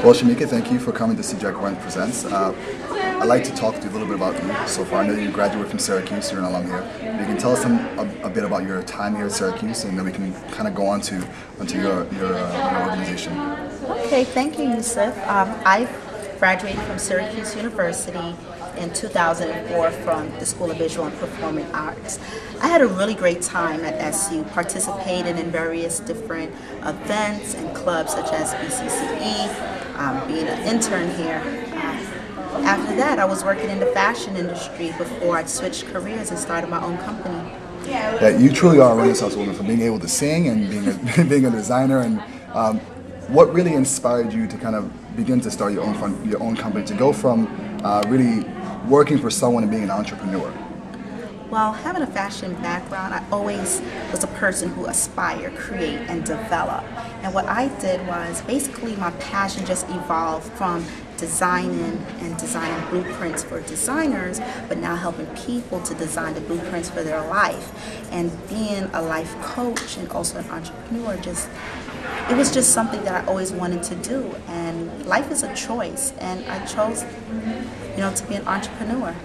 Well, Shemeka, thank you for coming to CJack Run Presents. I'd like to talk to you a little bit about you so far. I know you graduated from Syracuse, you're an alum here. You can tell us a bit about your time here at Syracuse, and then we can kind of go on to your organization. Okay, thank you, Yusuf. I graduated from Syracuse University in 2004 from the School of Visual and Performing Arts. I had a really great time at SU, participating in various different events and clubs such as BCCE, being an intern here. After that, I was working in the fashion industry before I switched careers and started my own company. Yeah, you truly are a Renaissance woman for being able to sing and being a designer. And what really inspired you to kind of begin to start your own company, to go from really working for someone and being an entrepreneur? Well, having a fashion background, I always was a person who aspired, create, and develop. And what I did was basically my passion just evolved from designing blueprints for designers, but now helping people to design the blueprints for their life. And being a life coach and also an entrepreneur, it was just something that I always wanted to do. And life is a choice, and I chose, to be an entrepreneur.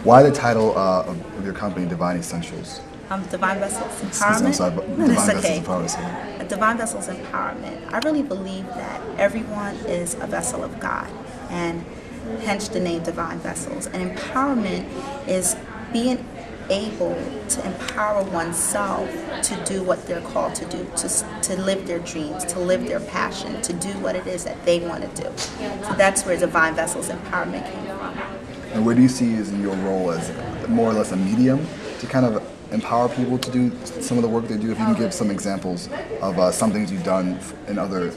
Why the title of your company, Divine Essentials? Divine Vessels Empowerment. Divine Vessels Empowerment. Divine Vessels Empowerment. I really believe that everyone is a vessel of God, and hence the name Divine Vessels. And empowerment is being able to empower oneself to do what they're called to do, to live their dreams, to live their passion, to do what it is that they want to do. So that's where Divine Vessels Empowerment came from. And where do you see is in your role as more or less a medium to kind of empower people to do some of the work they do? If you can give some examples of some things you've done in other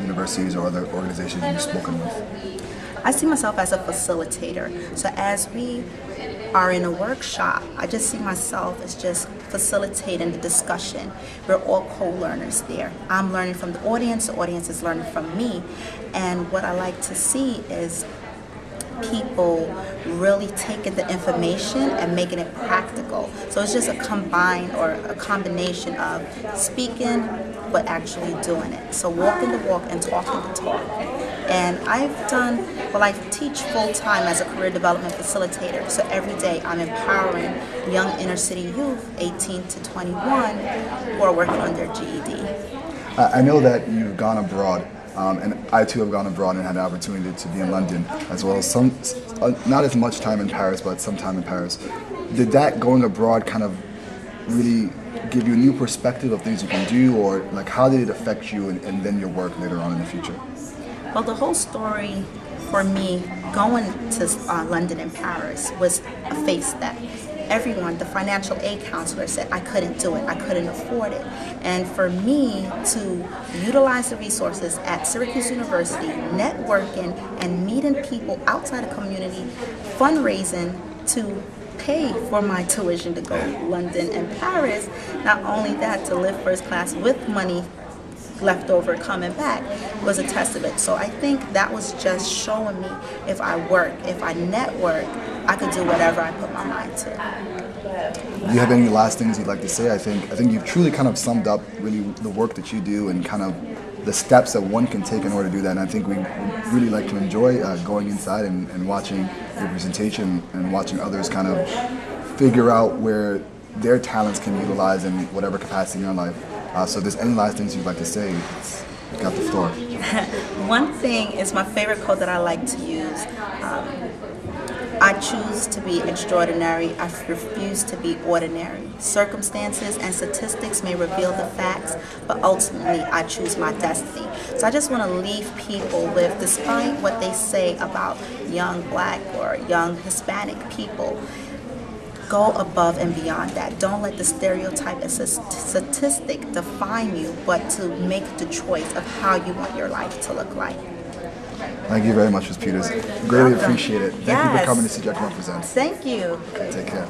universities or other organizations you've spoken with. I see myself as a facilitator. So as we are in a workshop, I just see myself as just facilitating the discussion. We're all co-learners there. I'm learning from the audience is learning from me. And what I like to see is people really taking the information and making it practical. So it's just a combination of speaking but actually doing it. So walking the walk and talking the talk. And I teach full-time as a career development facilitator. So every day I'm empowering young inner city youth, 18 to 21, who are working on their GED. I know that you've gone abroad. And I too have gone abroad and had the opportunity to be in London, as well as not as much time in Paris, but some time in Paris. Did that going abroad kind of really give you a new perspective of things you can do, or like how did it affect you and then your work later on in the future? Well, the whole story for me going to London and Paris was a face step. Everyone, the financial aid counselor said I couldn't do it, I couldn't afford it. And for me to utilize the resources at Syracuse University, networking and meeting people outside the community, fundraising to pay for my tuition to go to London and Paris, not only that, to live first class with money left over coming back, was a testament. So I think that was just showing me if I work, if I network, I could do whatever I put my mind to. Do you have any last things you'd like to say? I think you've truly kind of summed up really the work that you do and kind of the steps that one can take in order to do that. And I think we really like to enjoy going inside and watching your presentation and watching others kind of figure out where their talents can be utilized in whatever capacity in your life. So if there's any last things you'd like to say, you got the floor. One thing is my favorite quote that I like to use. I choose to be extraordinary. I refuse to be ordinary. Circumstances and statistics may reveal the facts, but ultimately I choose my destiny. So I just want to leave people with, despite what they say about young Black or young Hispanic people, go above and beyond that. Don't let the stereotype and statistic define you, but to make the choice of how you want your life to look like. Thank you very much, Ms. Peters. Greatly appreciate it. Thank you for coming to CJack Run Presents. Thank you. Take care.